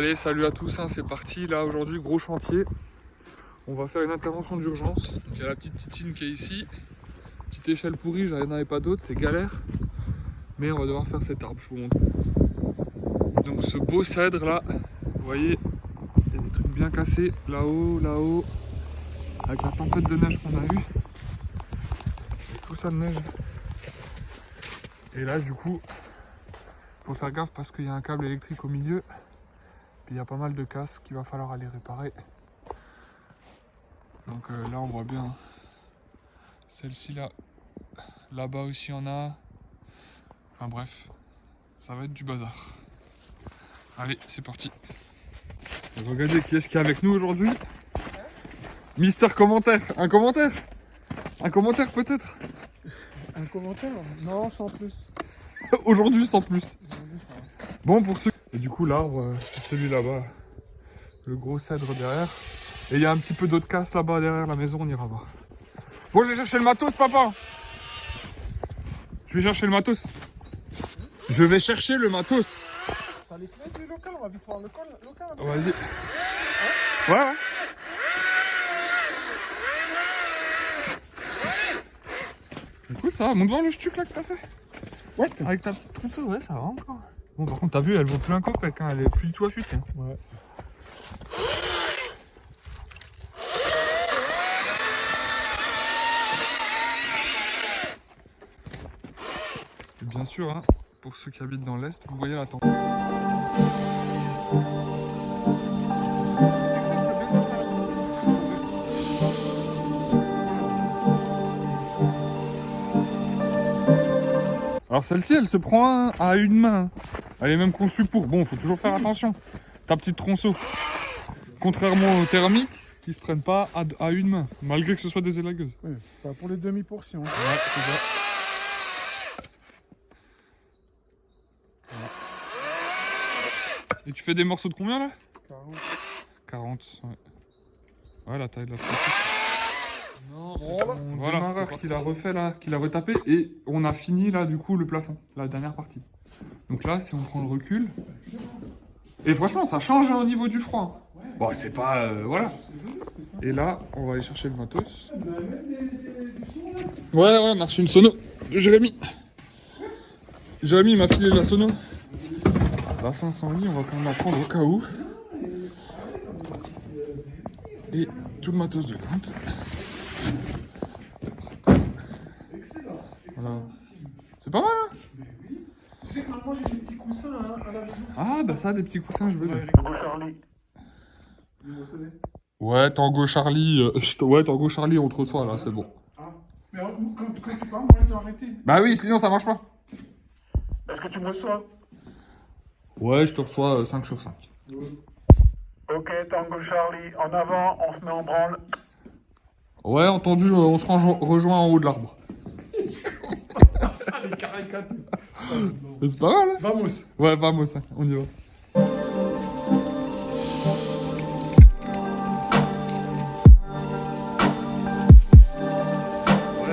Allez, salut à tous, hein, c'est parti. Là aujourd'hui, gros chantier. On va faire une intervention d'urgence. Donc il y a la petite Titine qui est ici. Petite échelle pourrie, j'en avais pas d'autre, c'est galère. Mais on va devoir faire cet arbre, je vous montre. Donc ce beau cèdre là, vous voyez, il y a des trucs bien cassés là-haut, avec la tempête de neige qu'on a eue. Tout ça de neige. Et là du coup, faut faire gaffe parce qu'il y a un câble électrique au milieu. Puis il y a pas mal de casses qu'il va falloir aller réparer. Donc là on voit bien. Celle-ci là, là-bas aussi il y en a. Enfin bref, ça va être du bazar. Allez, c'est parti. Et regardez qui est-ce qu'il y a avec nous aujourd'hui. Mister Commentaire, un commentaire. Un commentaire peut-être. Un commentaire? Non, sans plus. Aujourd'hui sans plus. Bon pour ceux... Et du coup l'arbre, c'est celui là-bas. Le gros cèdre derrière. Et il y a un petit peu d'autres casses là-bas derrière la maison, on ira voir. Bon, j'ai cherché le matos, papa. Je vais chercher le matos. Je vais chercher le matos. T'as les clés du local? On va vite voir le local. Vas-y. Ouais. Écoute, ça va, montre voir le stuc là que t'as fait. Ouais. Avec ta petite tronçonneuse, ouais, ça va encore. Bon, par contre, t'as vu, elle vaut plus un copec, hein, elle est plus du tout affûtée. Hein. Ouais. Et bien sûr, hein, pour ceux qui habitent dans l'Est, vous voyez la tempête. Alors celle-ci, elle se prend à une main. Elle est même conçue pour. Bon, faut toujours faire attention. Ta petite tronçon. Contrairement aux thermiques, qui se prennent pas à une main, malgré que ce soit des élagueuses. Ouais, pas pour les demi-portions. Ouais, c'est ça. Et tu fais des morceaux de combien là? 40. 40, ouais. Ouais, la taille de la tronçon. Non, c'est mon démarreur qui l'a refait là, qui l'a retapé. Et on a fini là, du coup, le plafond, la dernière partie. Donc là, si on prend le recul. Et franchement, ça change au niveau du froid. Bon, c'est pas. Voilà. Et là, on va aller chercher le matos. Ouais, on a reçu une sono de Jérémy. Jérémy, il m'a filé la sono. La 500 lits, on va quand même la prendre au cas où. Et tout le matos de grimpe. Voilà. C'est pas mal, hein? Tu sais que moi j'ai des petits coussins hein, à la maison. Ah, bah ça, des petits coussins, je veux bien. Tango Charlie. Ouais, Tango Charlie, Tango Charlie, on te reçoit là, c'est bon. Ah. Mais quand tu parles, moi je dois arrêter. Bah oui, sinon ça marche pas. Est-ce que tu me reçois? Ouais, je te reçois 5 sur 5. Ok, Tango Charlie, en avant, on se met en branle. Ouais, entendu, on se rejoint en haut de l'arbre. Les caricatures. C'est pas mal, hein? Vamos. Ouais, vamos, on y va. Ouais,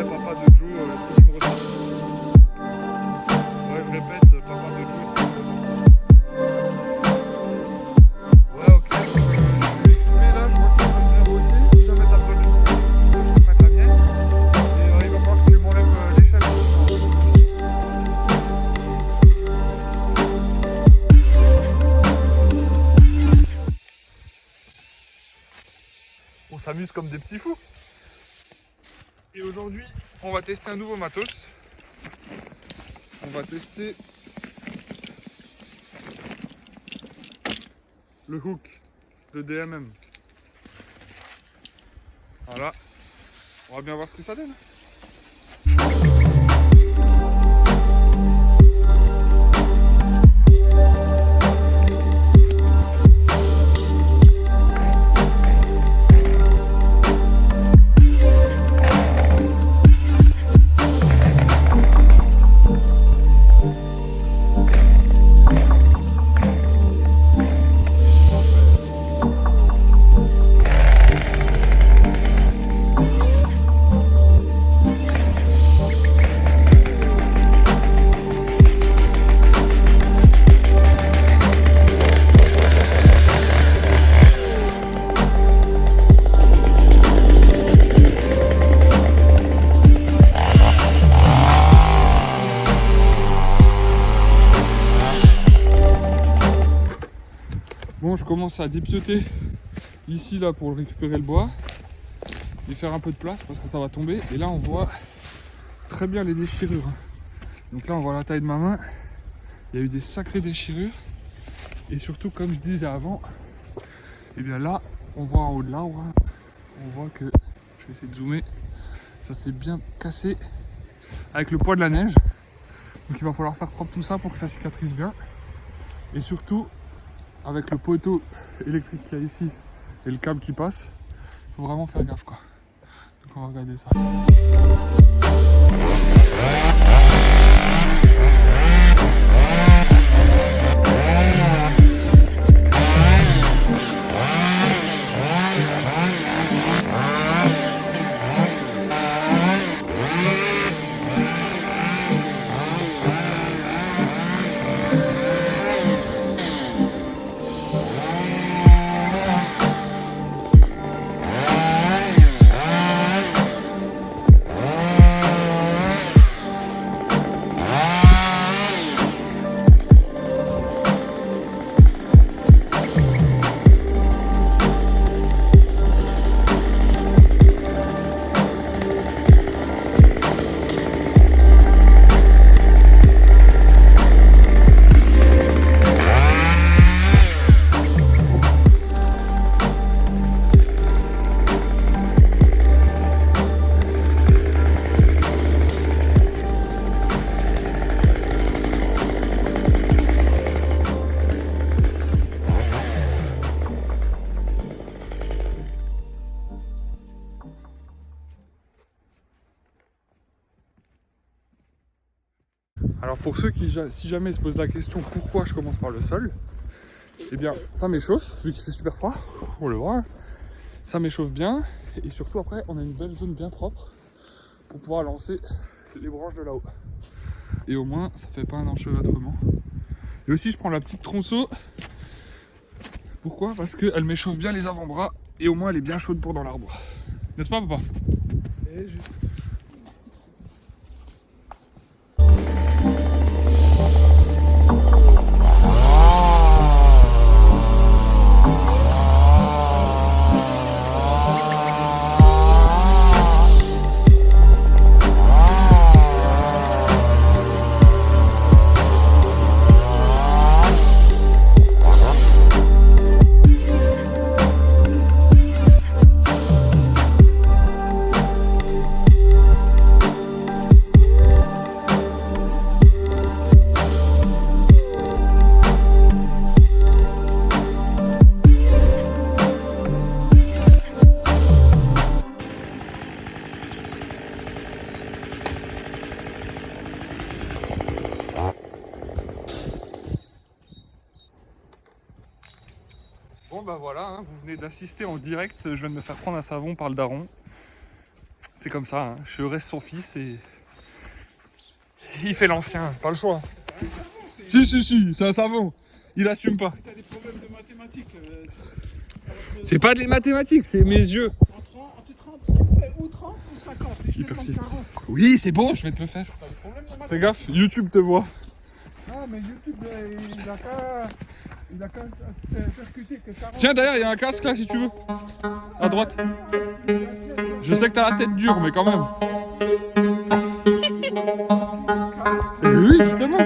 papa de Joe, est-ce que tu me reçois? Ouais, je répète, papa de Joe, est-ce que tu me reçois? Ouais, ok. Je vais filmer là, je vois que tu vas bien bosser. Si jamais t'as pas de je prête la mienne. Et il va falloir que tu m'enlèves l'échelle. On s'amuse comme des petits fous. Et aujourd'hui, on va tester un nouveau matos. On va tester le hook de DMM. Voilà. On va bien voir ce que ça donne. Bon, je commence à dépiauter ici là pour récupérer le bois et faire un peu de place parce que ça va tomber. Et là on voit très bien les déchirures. Donc là on voit la taille de ma main. Il y a eu des sacrées déchirures. Et surtout, comme je disais avant, et bien là on voit en haut de l'arbre, on voit que, je vais essayer de zoomer, ça s'est bien cassé avec le poids de la neige. Donc il va falloir faire propre tout ça pour que ça cicatrise bien. Et surtout, avec le poteau électrique qu'il y a ici et le câble qui passe, il faut vraiment faire gaffe quoi. Donc on va regarder ça. Alors pour ceux qui, si jamais se posent la question pourquoi je commence par le sol, eh bien ça m'échauffe, vu qu'il fait super froid, on le voit, ça m'échauffe bien, et surtout après on a une belle zone bien propre pour pouvoir lancer les branches de là-haut. Et au moins ça fait pas un enchevêtrement. Et aussi je prends la petite tronçon, pourquoi? Parce qu'elle m'échauffe bien les avant-bras, et au moins elle est bien chaude pour dans l'arbre. N'est-ce pas papa? C'est juste. Bon bah voilà, hein, vous venez d'assister en direct, je viens de me faire prendre un savon par le daron. C'est comme ça, hein, je reste son fils et il fait l'ancien, pas le choix. Si, c'est un savon, il assume pas. T'as des problèmes de mathématiques. C'est pas des mathématiques, c'est mes yeux. Entre 30, ou 30 ou 50, et je Il te demande persiste. 40. Oui, c'est bon, je vais te le faire. T'as des problèmes de Fais mathématiques. gaffe, YouTube te voit. Ah, mais YouTube, il a qu'à percuter que 40. Tiens, d'ailleurs, il y a un casque là si tu veux. À droite. Je sais que t'as la tête dure, mais quand même. Et oui, justement.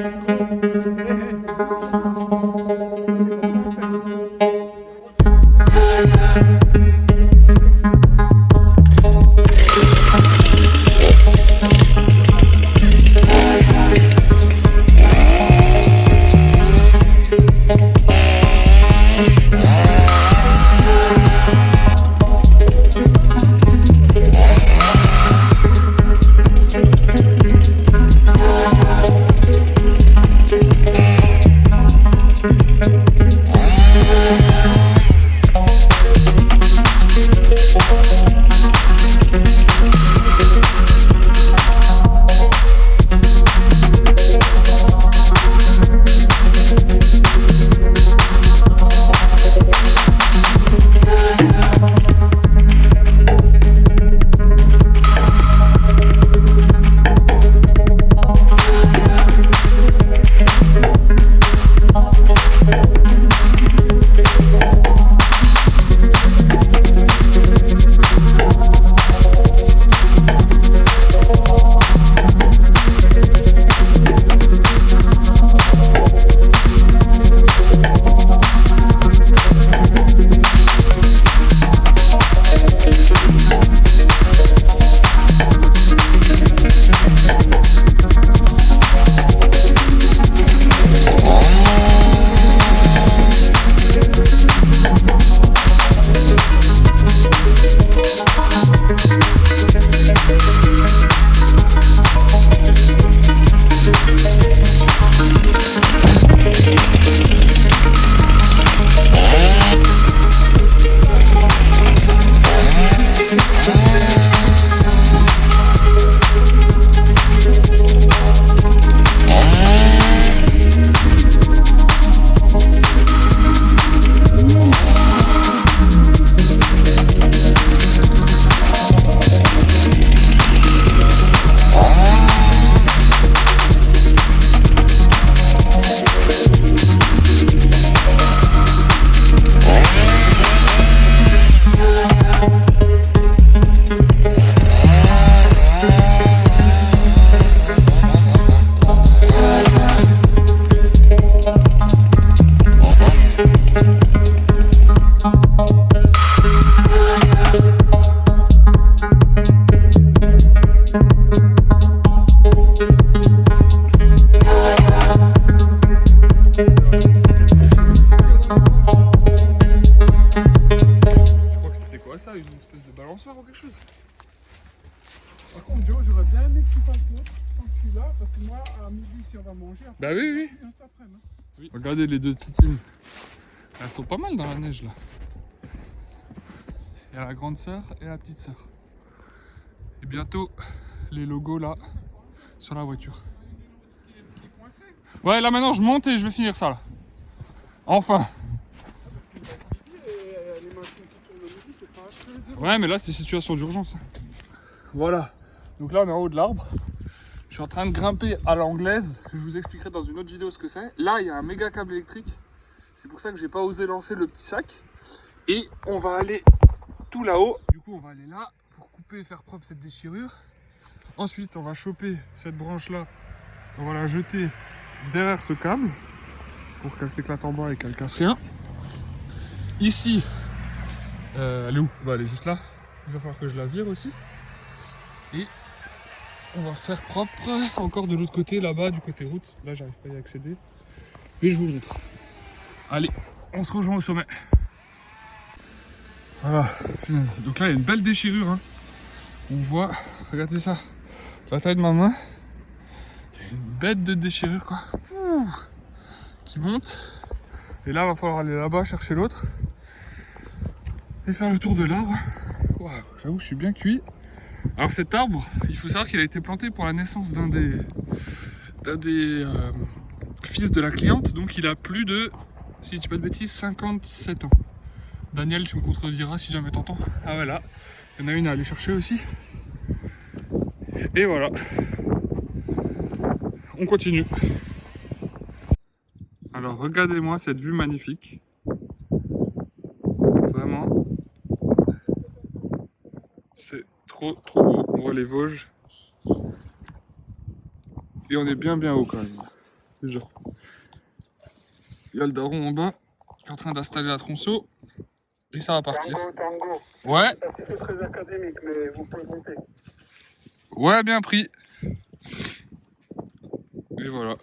ça, une espèce de balançoire ou quelque chose. Par contre, Joe, j'aurais bien aimé que tu fasses l'autre tant que tu es là, parce que moi, à midi, si on va manger, après, Bah oui, oui. on vient cet après-midi. Oui. Regardez les deux titines. Elles sont pas mal dans la neige là. Il y a la grande sœur et la petite sœur. Et bientôt les logos là sur la voiture. Qui est coincé. Ouais, là maintenant je monte et je vais finir ça là. Enfin. Parce qu'il va être midi et les machines qui tournent le midi, c'est pas très heureux. Ouais, mais là c'est situation d'urgence. Voilà. Donc là on est en haut de l'arbre. Je suis en train de grimper à l'anglaise. Je vous expliquerai dans une autre vidéo ce que c'est. Là il y a un méga câble électrique. C'est pour ça que j'ai pas osé lancer le petit sac. Et on va aller tout là-haut. Du coup on va aller là pour couper et faire propre cette déchirure. Ensuite on va choper cette branche là. On va la jeter derrière ce câble pour qu'elle s'éclate en bas et qu'elle casse rien. Ici, elle est où? Bah, elle est juste là. Il va falloir que je la vire aussi. Et on va faire propre encore de l'autre côté, là-bas, du côté route. Là, j'arrive pas à y accéder. Mais je vous montre. Allez, on se rejoint au sommet. Voilà. Donc là, il y a une belle déchirure. Hein. On voit, regardez ça, la taille de ma main. Il y a une bête de déchirure, quoi. Ouh, qui monte. Et là, il va falloir aller là-bas chercher l'autre. Et faire le tour de l'arbre. Wow, j'avoue, je suis bien cuit. Alors cet arbre, il faut savoir qu'il a été planté pour la naissance d'un des fils de la cliente. Donc il a plus de, si je dis pas de bêtises, 57 ans. Daniel, tu me contrediras si jamais t'entends. Ah voilà, il y en a une à aller chercher aussi. Et voilà. On continue. Alors regardez-moi cette vue magnifique. Vraiment. C'est trop beau. On voit les Vosges. Et on est bien haut quand même. Déjà. Il y a le daron en bas qui est en train d'installer la tronçon. Et ça va partir. Tango. Ouais. C'est très académique, mais vous pouvez monter. Ouais, bien pris. Et voilà.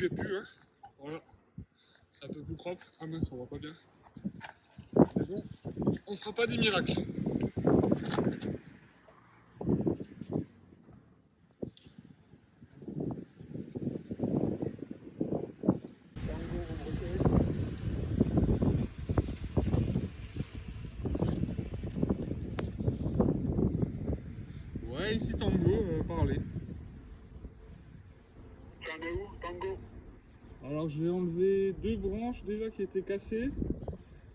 j'ai pu. Hein. Voilà. C'est un peu plus propre. Ah mince, on voit pas bien. Mais bon, on fera pas des miracles. Ouais, ici Tango, parler. T'en es où, Tango? Alors j'ai enlevé 2 branches déjà qui étaient cassées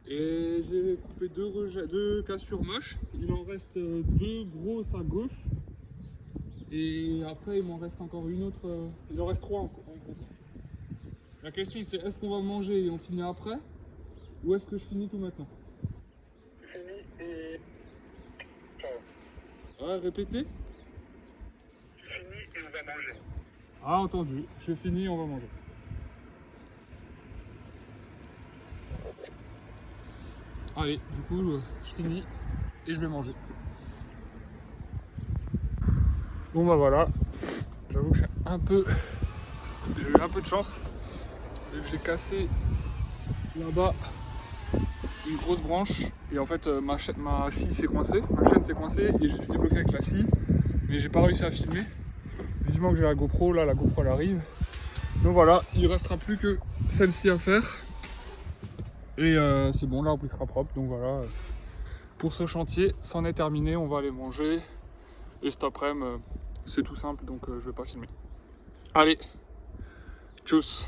et j'ai coupé 2 cassures moches. Il en reste 2 grosses à gauche et après il m'en reste encore une autre. Il en reste 3 en gros. La question c'est est-ce qu'on va manger et on finit après ou est-ce que je finis tout maintenant? Fini et... Ciao. Ouais, répétez. Tu finis et on va manger. Ah entendu, je finis, on va manger. Allez, du coup, je finis et je vais manger. Bon bah voilà, j'avoue que j'ai eu un peu de chance. Vu que j'ai cassé là-bas une grosse branche et en fait ma scie s'est coincée, ma chaîne s'est coincée et j'ai dû débloquer avec la scie, mais j'ai pas réussi à filmer. Vivement que j'ai la GoPro, là la GoPro elle arrive. Donc voilà, il restera plus que celle-ci à faire. Et c'est bon, l'arbre il sera propre, donc voilà. Pour ce chantier, c'en est terminé, on va aller manger. Et cet après-midi, c'est tout simple, donc je vais pas filmer. Allez, tchuss!